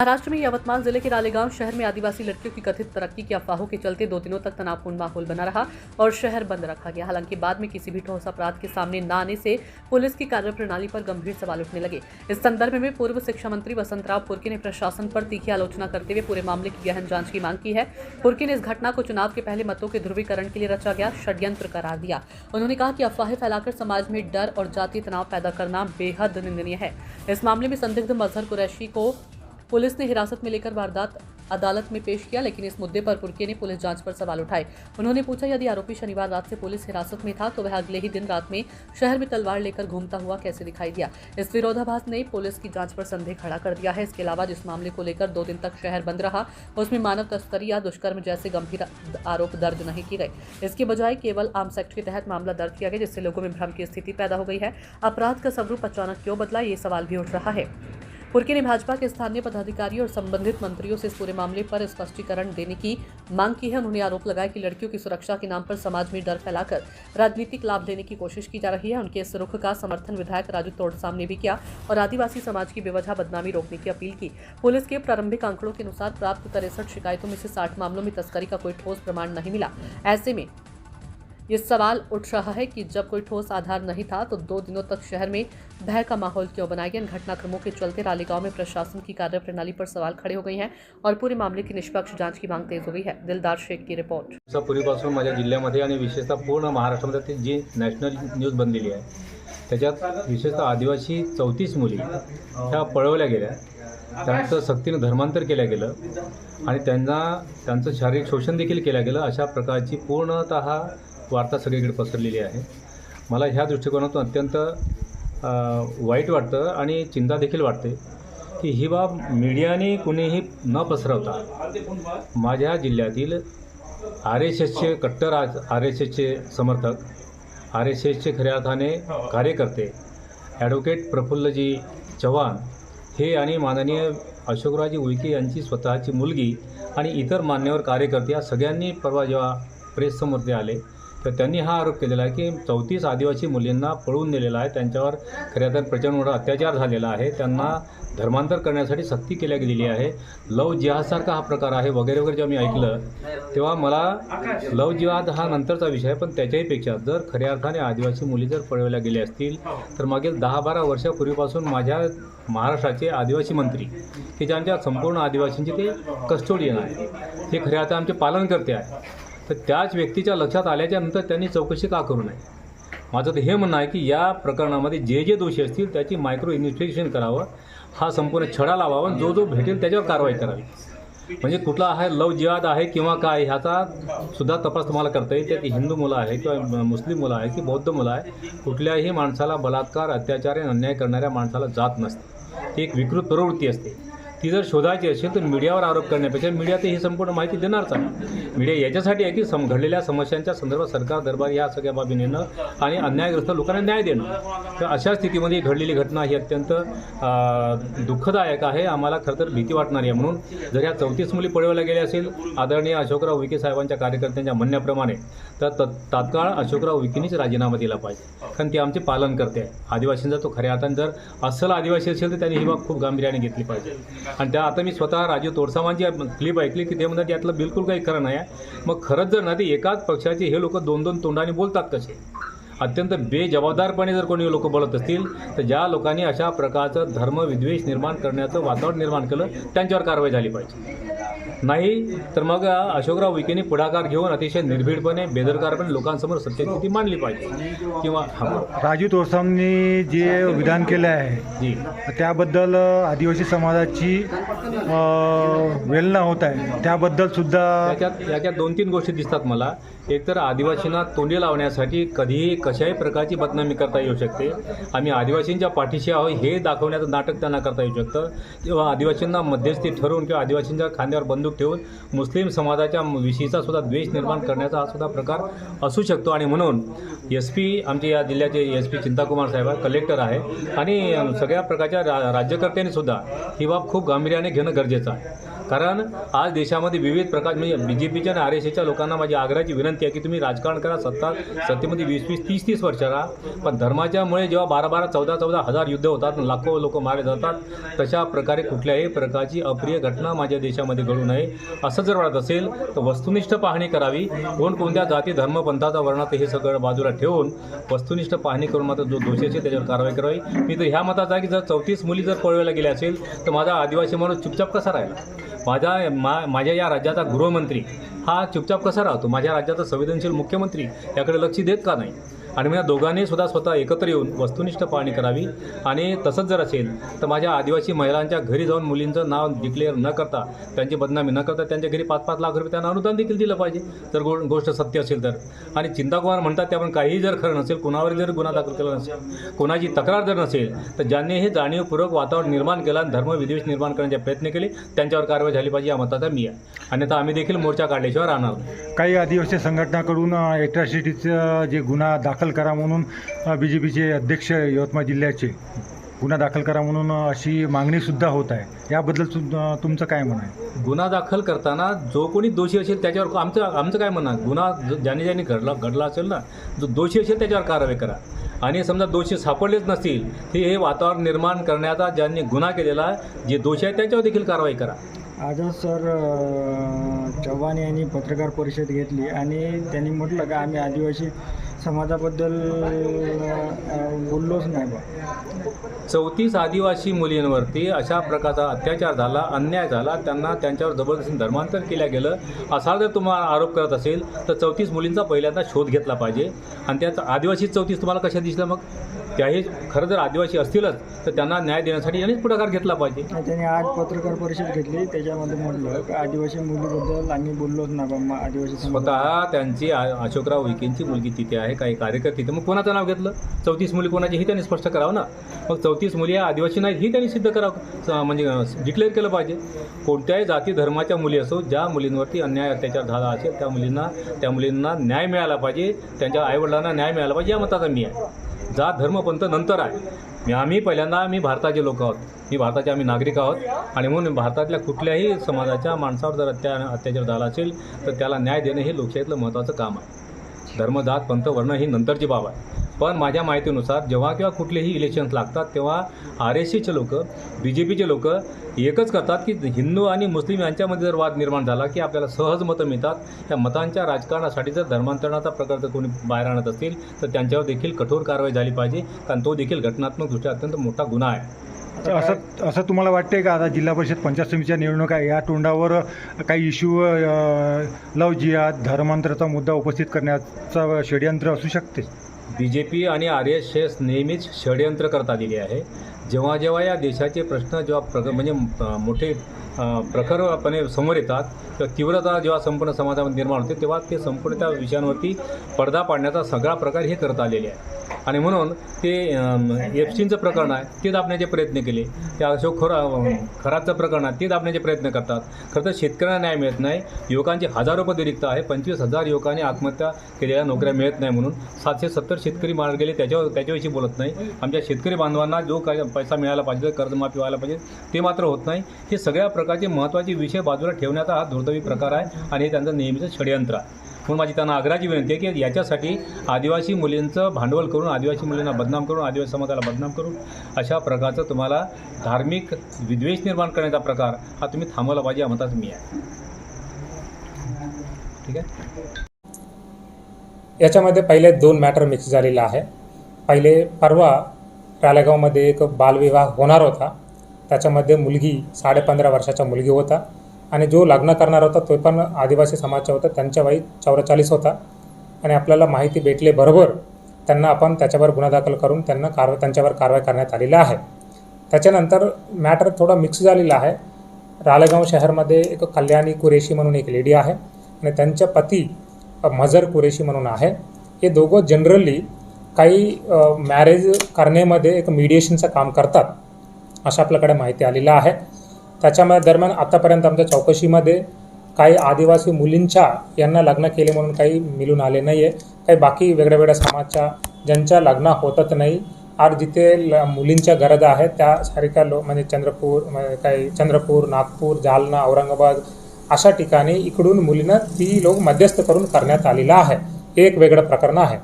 महाराष्ट्र में यवतमाल जिले के रालेगांव शहर में आदिवासी लड़कियों की कथित तरक्की की अफवाहों के चलते 2 दिनों तक तनावपूर्ण माहौल बना रहा और शहर बंद रखा गया। हालांकि बाद में किसी भी ठोस अपराध के सामने न आने से पुलिस की कार्यप्रणाली पर गंभीर सवाल उठने लगे। इस संदर्भ में पूर्व शिक्षा मंत्री वसंतराव पुरके ने प्रशासन पर तीखी आलोचना करते हुए पूरे मामले की गहन जांच की मांग की है। पुरके ने इस घटना को चुनाव के पहले मतों के ध्रुवीकरण के लिए रचा गया षड्यंत्र करार दिया। उन्होंने कहा कि अफवाहें फैलाकर समाज में डर और जातीय तनाव पैदा करना बेहद निंदनीय है। इस मामले में संदिग्ध मजहर कुरैशी को पुलिस ने हिरासत में लेकर वारदात अदालत में पेश किया, लेकिन इस मुद्दे पर पुरके ने पुलिस जांच पर सवाल उठाए। उन्होंने पूछा, यदि आरोपी शनिवार रात से पुलिस हिरासत में था तो वह अगले ही दिन रात में शहर में तलवार लेकर घूमता हुआ कैसे दिखाई दिया। इस विरोधाभास ने पुलिस की जांच पर संदेह खड़ा कर दिया है। इसके अलावा जिस मामले को लेकर 2 दिन तक शहर बंद रहा उसमें मानव तस्करी या दुष्कर्म जैसे गंभीर आरोप दर्ज नहीं किए गए। इसके बजाय केवल आर्म्स एक्ट के तहत मामला दर्ज किया गया, जिससे लोगों में भ्रम की स्थिति पैदा हो गई है। अपराध का स्वरूप अचानक क्यों बदला, ये सवाल भी उठ रहा है। पुरके ने भाजपा के स्थानीय पदाधिकारियों और संबंधित मंत्रियों से इस पूरे मामले पर स्पष्टीकरण देने की मांग की है। उन्होंने आरोप लगाया कि लड़कियों की सुरक्षा के नाम पर समाज में डर फैलाकर राजनीतिक लाभ लेने की कोशिश की जा रही है। उनके इस रुख का समर्थन विधायक राजू तोड़साम ने भी किया और आदिवासी समाज की बेवजह बदनामी रोकने की अपील की। पुलिस के प्रारंभिक आंकड़ों के अनुसार प्राप्त 63 शिकायतों में से 60 मामलों में तस्करी का कोई ठोस प्रमाण नहीं मिला। ऐसे में ये सवाल उठ रहा है कि जब कोई ठोस आधार नहीं था तो 2 दिनों तक शहर में भय का माहौल क्यों बनाया गया। इन घटनाक्रमों के चलते रालेगांव में प्रशासन की कार्यप्रणाली पर सवाल खड़े हो गए हैं और पूरे मामले की निष्पक्ष जांच की मांग तेज हो गई है। दिलदार शेख की रिपोर्ट। पूर्वीपासून माझ्या जिल्ह्यामध्ये आणि विशेषतः पूर्ण महाराष्ट्रामध्ये जी नॅशनल न्यूज बनलेली आहे त्याच्यात विशेषतः आदिवासी 34 मुली ह्या पळवल्या गेल्या, त्यांचं सक्तीनं धर्मांतर केलं गेलं आणि त्यांचं शारीरिक शोषण देखील केलं गेलं। अशा प्रकारची पूर्णतः वार्ता सगळीकडे पसरलेली आहे। मला ह्या दृष्टिकोनातून अत्यंत वाईट वाटतं आणि चिंता देखील वाटते की ही बाब मीडियाने कुणीही न पसरवता माझ्या जिल्ह्यातील RSSचे कट्टर RSSचे समर्थक, RSSचे खऱ्या अर्थाने कार्यकर्ते ॲडव्होकेट प्रफुल्लजी चव्हाण हे आणि माननीय अशोकरावजी उईके यांची स्वतःची मुलगी आणि इतर मान्यवर कार्यकर्ते या सगळ्यांनी परवा जेव्हा प्रेससमोर ते आले तर त्यांनी हा आरोप केलेला आहे की 34 आदिवासी मुलींना पळवून नेलेला आहे, त्यांच्यावर खऱ्या अर्थाने प्रचंड मोठा अत्याचार झालेला आहे, त्यांना धर्मांतर करण्यासाठी सक्ती केल्या गेलेली आहे, लव जिहादसारखा हा प्रकार आहे वगैरे वगैरे जेव्हा मी ऐकलं तेव्हा मला लव जिहाद हा नंतरचा विषय आहे, पण त्याच्याहीपेक्षा जर खऱ्या अर्थाने आदिवासी मुली जर पळवल्या गेल्या असतील तर मागील 10-12 वर्षापूर्वीपासून माझ्या महाराष्ट्राचे आदिवासी मंत्री की ज्यांच्या संपूर्ण आदिवासींचे ते कस्टोडियन आहे, ते खऱ्या अर्थाने आमचे पालनकर्ते आहे, तर त्याच व्यक्तीच्या लक्षात आल्याच्या नंतर त्यांनी चौकशी का करू नये। माझं तर हे म्हणणं आहे की या प्रकरणामध्ये जे दोषी असतील त्याची मायक्रो इन्व्हेस्टिगेशन करावं, हा संपूर्ण छडा लावावा, जो भेटेल त्याच्यावर कारवाई करावी। म्हणजे कुठला आहे लव जिहाद आहे किंवा काय ह्याचा सुद्धा तपास तुम्हाला करता येईल। त्यात हिंदू मुलं आहे किंवा मुस्लिम मुलं आहे की बौद्ध मुलं आहे, कुठल्याही माणसाला बलात्कार अत्याचार आणि अन्याय करणाऱ्या माणसाला जात नसते, ती एक विकृत प्रवृत्ती असते। ती जर शोधायची असेल तर मीडियावर आरोप करण्यापेक्षा मीडिया तर ही संपूर्ण माहिती देणारच आहे। मीडिया याच्यासाठी आहे की घडलेल्या समस्यांच्या संदर्भात सरकार दरबार या सगळ्या बाबी नेणं आणि अन्यायग्रस्त लोकांना न्याय देणं। तर अशा स्थितीमध्ये घडलेली घटना ही अत्यंत दुःखदायक आहे, आम्हाला खरं तर भीती वाटणारी आहे। म्हणून जर ह्या 34 मुली पळवल्या गेल्या असेल आदरणीय अशोकराव उईके साहेबांच्या कार्यकर्त्यांच्या म्हणण्याप्रमाणे तर तात्काळ अशोकराव उईकेंनीच राजीनामा दिला पाहिजे, कारण ते आमचे पालन करते आहे। आदिवासींचा तो खऱ्या अर्थाने जर अस्सल आदिवासी असेल तर त्यांनी ही बाब खूप गांभीर्याने घेतली पाहिजे। आणि त्या आता मी स्वतः राजू तोडसामांची क्लिप ऐकली की ते म्हणतात यातलं बिलकुल काही खरं नाही आहे। मग खरंच जर नाही एकाच पक्षाचे हे लोक 2-2 तोंडाने बोलतात कसे, अत्यंत बेजबाबदारपणे जर कोणी लोक बोलत असतील तर ज्या लोकांनी अशा प्रकारचं धर्मविद्वेष निर्माण करण्याचं वातावरण निर्माण केलं त्यांच्यावर कारवाई झाली पाहिजे। नाही तर मग अशोकराव उईकेंनी पुढाकार घेऊन अतिशय निर्भीडपणे बेदरकारपणे लोकांसमोर सत्यस्थिती मांडली पाहिजे। किंवा राजू तोडसामनी जे विधान केलं आहे जी त्याबद्दल आदिवासी समाजाची वेलना होत आहे, त्याबद्दल सुद्धा याच्यात 2-3 गोष्टी दिसतात मला। एक तर आदिवासींना तोंडी लावण्यासाठी कधीही कशाही प्रकारची बदनामी करता येऊ शकते। आम्ही आदिवासींच्या पाठीशी आहोत हे दाखवण्याचं नाटक त्यांना करता येऊ शकतं, किंवा आदिवासींना मध्यस्थी ठरवून किंवा आदिवासींच्या खांद्यावर बंदूक ठेवून मुस्लिम समाजाच्या विषयीचा सुद्धा द्वेष निर्माण करण्याचा हा सुद्धा प्रकार असू शकतो। आणि म्हणून SP आमचे या जिल्ह्याचे SP चिंताकुमार साहेब कलेक्टर आहे आणि सगळ्या प्रकारच्या राज्यकर्त्यांनी सुद्धा ही बाब खूप गांभीर्याने घेणं गरजेचं आहे। कारण आज देशामध्ये विविध प्रकार म्हणजे BJPच्या आणि RSSच्या लोकांना माझी आग्रहाची विनंती आहे की तुम्ही राजकारण करा, सत्तेमध्ये 20-20, 30-30 वर्ष राहा, पण धर्माच्यामुळे जेव्हा 12-12, 14-14 हजार युद्ध होतात, लाखो लोक मारले जातात, तशा प्रकारे कुठल्याही प्रकारची अप्रिय घटना माझ्या देशामध्ये घडू नये. असं जर वाटत असेल तर वस्तुनिष्ठ पाहणी करावी. कोणत्या जाती, धर्म, पंथाचा, वर्णात हे सगळं बाजूला ठेवून वस्तुनिष्ठ पाहणी करून मात्र जो दोषी असेल त्याच्यावर कारवाई करावी. मी तर ह्या मताचा आहे की जर 34 मुली जर पळवायला गेल्या असेल तर माझा आदिवासी माणूस चुपचाप कसा राहिला? माझ्या या राज्याचा गृहमंत्री हा चुपचाप कसा राहतो? माझ्या राज्याचा संवेदनशील मुख्यमंत्री याकडे लक्ष देत का नाही? आणि मी दोघांनी सुद्धा स्वतः एकत्र येऊन वस्तुनिष्ठ पाहणी करावी. आणि तसंच जर असेल तर माझ्या आदिवासी महिलांच्या घरी जाऊन मुलींचं नाव डिक्लेअर न करता, त्यांची बदनामी न करता, त्यांच्या घरी 5-5 लाख रुपये त्यांना अनुदान देखील दिलं पाहिजे जर गोष्ट सत्य असेल तर. आणि चिंताकुमार म्हणतात ते आपण काहीही जर खरं नसेल, कोणावर जर गुन्हा दाखल केला नसेल, कोणाची तक्रार जर नसेल, तर ज्यांनी हे जाणीवपूर्वक वातावरण निर्माण केला आणि धर्मविद्वेष निर्माण करण्याचे प्रयत्न केले त्यांच्यावर कारवाई झाली पाहिजे, या मताचा मी आहे. अन्यथा आम्ही देखील मोर्चा काढल्याशिवाय राहणार नाही. काही आदिवासी संघटनाकडून ॲट्रॉसिटीचं जे गुन्हा दाखल करा म्हणून BJPचे अध्यक्ष यवतमाळ जिल्ह्याचे गुन्हा दाखल करा म्हणून अशी मागणीसुद्धा होत आहे. याबद्दल तुमचं काय म्हणणं आहे? गुन्हा दाखल करताना जो कोणी दोषी असेल त्याच्यावर आमचं काय म्हणणं, गुन्हा ज्याने घडला असेल ना, जो दोषी असेल त्याच्यावर कारवाई करा. आणि समजा दोषी सापडलेच नसतील ते हे वातावरण निर्माण करण्याचा ज्यांनी गुन्हा केलेला, जे दोषी आहेत त्याच्यावर देखील कारवाई करा. आजच सर चव्हाण यांनी पत्रकार परिषद घेतली आणि त्यांनी म्हटलं का आम्ही आदिवासी समाजाबद्दल बोललोच नाही बा. 34 आदिवासी मुलींवरती अशा प्रकारचा अत्याचार झाला, अन्याय झाला, त्यांना त्यांच्यावर जबरदस्ती धर्मांतर केलं गेलं असा जर तुम्हाला आरोप करत असेल तर 34 मुलींचा पहिल्यांदा शोध घेतला पाहिजे. आणि त्यात आदिवासी 34 तुम्हाला कशा दिसल्या? मग त्याही खरं जर आदिवासी असतीलच तर त्यांना न्याय देण्यासाठी यांनीच पुढाकार घेतला पाहिजे. त्यांनी आज पत्रकार परिषद घेतली, त्याच्यामध्ये म्हटलं की आदिवासी मुलीबद्दल आम्ही बोललोच ना बा. आदिवासी स्वतः त्यांची अशोकराव उईकेंची मुलगी तिथे आहे, काही कार्यकर्ते तिथे, मग कोणाचं नाव घेतलं? 34 मुली कोणाची ही त्यांनी स्पष्ट करावं ना. मग 34 मुली या आदिवासी नाहीत ही त्यांनी सिद्ध करावं, म्हणजे डिक्लेअर केलं पाहिजे. कोणत्याही जाती धर्माच्या मुली असो, ज्या मुलींवरती अन्याय अत्याचार झाला असेल त्या मुलींना न्याय मिळाला पाहिजे, त्यांच्या आईवडिलांना न्याय मिळाला पाहिजे, या मताचा मी आहे. जात धर्मपंथ नंतर आहे. आम्ही भारताचे लोक आहोत, भारताचे आम्ही नागरिक आहोत. आणि म्हणून भारतातल्या कुठल्याही समाजाच्या माणसावर जर अत्याचार झाला असेल तर त्याला न्याय देणं हे लोकशाहीतलं महत्त्वाचं काम आहे. धर्म, जात, पंथ, वर्ण ही नंतरची बाब आहे. पण माझ्या माहितीनुसार जेव्हा किंवा कुठलेही इलेक्शन्स लागतात तेव्हा RSSचे लोक, BJPचे लोक एकच करतात की हिंदू आणि मुस्लिम यांच्यामध्ये जर वाद निर्माण झाला की आपल्याला सहज मतं मिळतात. त्या मतांच्या राजकारणासाठी जर धर्मांतरणाचा प्रकार जर कोणी बाहेर आणत असतील तर त्यांच्यावर देखील कठोर कारवाई झाली पाहिजे, कारण तो देखील घटनात्मकदृष्ट्या अत्यंत मोठा गुन्हा आहे. असं तुम्हाला वाटते का आता जिल्हा परिषद पंचायत समितीच्या निवडणुका या तोंडावर काही इश्यू लव जिहाद, धर्मांतराचा मुद्दा उपस्थित करण्याचा षडयंत्र असू शकते? BJP आणि RSS नेहमीच षडयंत्र करत आलेली आहे. जेव्हा या देशाचे प्रश्न म्हणजे मोठे प्रखरपणे समोर येतात किंवा तीव्रता जेव्हा संपूर्ण समाजामध्ये निर्माण होते तेव्हा ते संपूर्ण त्या विषयांवरती पडदा पाडण्याचा सगळा प्रकार हे करत आलेले आहे. आणि म्हणून ते एप्स्टीनचं प्रकरण आहे ते दाबण्याचे प्रयत्न केले, ते अशोक खरातचं प्रकरण आहे ते दाबण्याचे प्रयत्न करतात. खरं तर शेतकऱ्यांना न्याय मिळत नाही, युवकांचे हजारो पदे रिक्त आहे, 25,000 युवकांनी आत्महत्या केलेल्या, नोकऱ्या मिळत नाही म्हणून 770 शेतकरी मारले गेले, त्याच्याविषयी बोलत नाही. आमच्या शेतकरी बांधवांना जो काही पैसा मिळाला पाहिजे, कर्जमाफी व्हायला पाहिजे, ते मात्र होत नाही. हे सगळ्या प्रकारचे महत्त्वाचे विषय बाजूला ठेवण्याचा हा दुर्दैवी प्रकार आहे आणि हे त्यांचं नेहमीचं षडयंत्र आहे. म्हणून माझी त्यांना आग्रहाची विनंती आहे की याच्यासाठी आदिवासी मुलींचं भांडवल करून, आदिवासी मुलींना बदनाम करून, आदिवासी समाजाला बदनाम करून अशा प्रकारचं तुम्हाला धार्मिक विद्वेष निर्माण करण्याचा प्रकार हा तुम्ही थांबवला पाहिजे, या मताच मी आहे. ठीक आहे. याच्यामध्ये पहिले 2 मॅटर मिक्स झालेला आहे. पहिले परवा रालेगावमध्ये एक बालविवाह होणार होता, त्याच्यामध्ये मुलगी 15.5 वर्षाचा मुलगी होता आणि जो लग्न करणार होता तो पण आदिवासी समाजाचा होता, त्यांच्या वय 44 होता. आणि आपल्याला माहिती भेटले बरोबर त्यांना आपण त्याच्यावर गुन्हा दाखल करून त्यांच्यावर कारवाई करण्यात आलेली आहे. त्याच्यानंतर मॅटर थोडा मिक्स झालेला आहे. रालेगाव शहरामध्ये एक कल्याणी कुरेशी म्हणून एक लेडी आहे आणि त्यांच्या पती मजर कुरेशी म्हणून आहे. हे दोघं जनरली काही मॅरेज करण्यामध्ये एक मीडिएशनचं काम करतात असं आपल्याकडे माहिती आलेलं आहे. त्याच्यामध्ये दरम्यान आतापर्यंत आमच्या चौकशीमध्ये काही आदिवासी मुलींच्या यांना लग्न केले म्हणून काही मिळून आले नाही आहे. काही बाकी वेगळ्या वेगळ्या समाजच्या ज्यांच्या लग्न होतच नाही और जिथे मुलींच्या गरजा आहेत त्यासारख्या म्हणजे चंद्रपूर, नागपूर, जालना, औरंगाबाद अशा ठिकाणी इकडून मुलींना ती लोक मध्यस्थ करून करण्यात आलेला आहे. हे एक वेगळं प्रकरण आहे.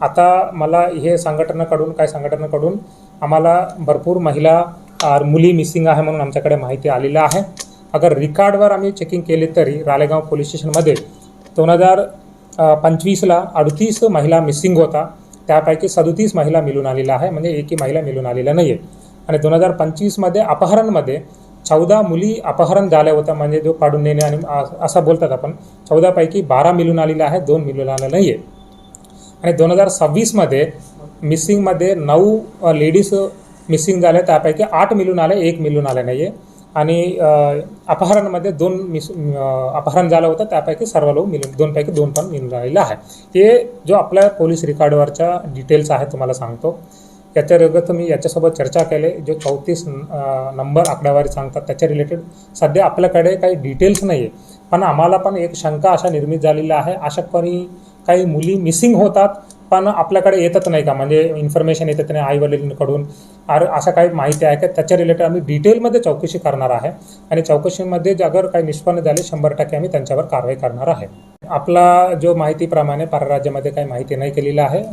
आता मला हे संघटनाकडून आम्हाला भरपूर महिला और मुली मिसिंग आहे म्हणून आमच्याकडे माहिती आलेली आहे. अगर रिकॉर्डवर आम्ही चेकिंग केली तरी रालेगाव पोलीस स्टेशनमध्ये 2025ला 38 महिला मिसिंग होता. त्यापैकी 37 महिला मिळून आलेल्या आहे, म्हणजे एकही महिला मिळून आलेल्या नाही आहे. आणि 2025मध्ये अपहरणमध्ये 14 मुली अपहरण झाल्या होत्या, म्हणजे जो काढून नेणे आणि असं बोलतात आपण. 14 पैकी 12 मिळून आलेल्या आहे, 2 मिळून आलेल्या नाही आहे. आणि 2026मध्ये मिसिंगमध्ये 9 लेडीज मिसिंग झाल्या, त्यापैकी 8 मिळून आले, 1 मिळून आले नाही आहे. आणि अपहरणमध्ये 2 अपहरण झालं होतं, त्यापैकी सर्व लोक मिळून 2 पैकी 2 पण मिळून आलेलं आहे. हे जो आपल्या पोलीस रेकॉर्डवरच्या डिटेल्स आहे तुम्हाला सांगतो. याच्या मी याच्यासोबत चर्चा केली. जो 34 नंबर आकडेवारी सांगतात त्याच्या रिलेटेड सध्या आपल्याकडे काही डिटेल्स नाही आहे, पण आम्हाला पण एक शंका अशा निर्मित झालेली आहे. अशा काही मुली मिसिंग होतात पण आपल्याकडे येतच नाही का, म्हणजे इन्फॉर्मेशन येतात नाही आईवडिलांकडून. अशा काही माहिती आहे का त्याच्या रिलेटेड आम्ही डिटेलमध्ये चौकशी करणार आहे. आणि चौकशीमध्ये अगर काही निष्पन्न झाले 100% आम्ही त्यांच्यावर कारवाई करणार आहे. आपला जो माहितीप्रमाणे परराज्यामध्ये काही माहिती नाही केलेली आहे.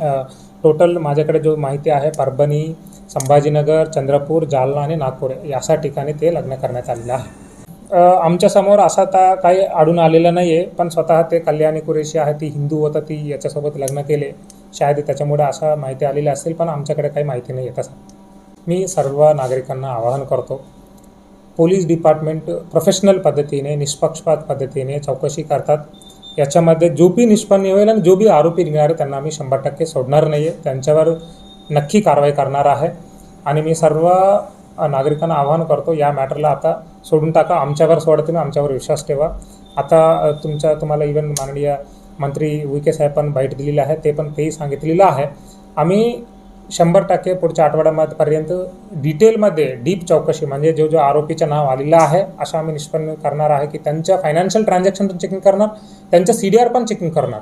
टोटल माझ्याकडे जो माहिती आहे परभणी, संभाजीनगर, चंद्रपूर, जालना आणि नागपूर यासा ठिकाणी ते लग्न करण्यात आलेलं आहे. आमच्यासमोर असा आता काही आढळून आलेलं नाही आहे, पण स्वतः ते कल्याणी कुरेशी आहे, ती हिंदू होता, ती याच्यासोबत लग्न केले, शायद त्याच्यामुळे असं माहिती आलेली असेल, पण आमच्याकडे काही माहिती नाही आहे तसं. मी सर्व नागरिकांना आवाहन करतो, पोलीस डिपार्टमेंट प्रोफेशनल पद्धतीने निष्पक्षपात पद्धतीने चौकशी करतात. याच्यामध्ये जो बी निष्पन्न होईल आणि जो बी आरोपी निघणार आहे त्यांना आम्ही 100% सोडणार नाही आहे, त्यांच्यावर नक्की कारवाई करणार आहे. आणि मी सर्व नागरिकांना आवाहन करतो, या मॅटरला आता सोडून टाका, आमच्यावर सोडा, तुम्ही आमच्यावर विश्वास ठेवा. आता तुम्हाला इव्हन माननीय मंत्री विखे साहेब पण भेट दिलेली आहे, तेही सांगितलेलं आहे. आम्ही 100% पुढच्या आठवड्यापर्यंत डिटेलमध्ये डीप चौकशी, म्हणजे जो आरोपीचं नाव आलेलं आहे असं आम्ही निष्पन्न करणार आहे की त्यांच्या फायनान्शियल ट्रान्झॅक्शन पण चेकिंग करणार, त्यांच्या CDR पण चेकिंग करणार.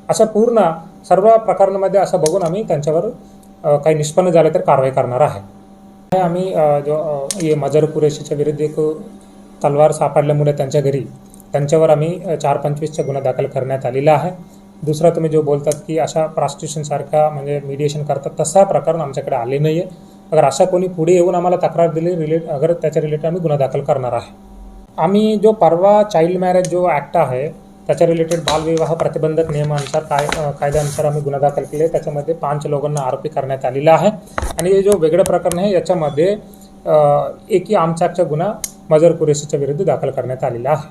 असं पूर्ण सर्व प्रकरणामध्ये असं बघून आम्ही त्यांच्यावर काही निष्पन्न झाले तर कारवाई करणार आहे. आम्ही जो मजर कुरेशीच्या विरुद्ध एक तलवार सापडल्यामुळे त्यांच्या घरी त्यांच्यावर आम्ही 425चा गुन्हा दाखल करण्यात आलेला आहे. दुसरा तुम्ही जो बोलतात की अशा प्रॉस्टिट्यूशनसारखा म्हणजे मीडिएशन करतात, तसा प्रकरण आमच्याकडे आले नाही आहे. अगर अशा कोणी पुढे येऊन आम्हाला तक्रार दिली अगर त्याच्या रिलेटेड आम्ही गुन्हा दाखल करणार आहे. आम्ही जो परवा चाइल्ड मॅरेज जो ॲक्ट आहे त्याच्या रिलेटेड बालविवाह प्रतिबंधक नियमानुसार कायद्यानुसार आम्ही गुन्हा दाखल केले. त्याच्यामध्ये 5 लोकांना आरोपी करण्यात आलेला आहे. आणि हे जो वेगळं प्रकरण आहे याच्यामध्ये एकही आमच्याचा गुन्हा मजर कुरेशीच्या विरुद्ध दाखल करण्यात आलेला आहे.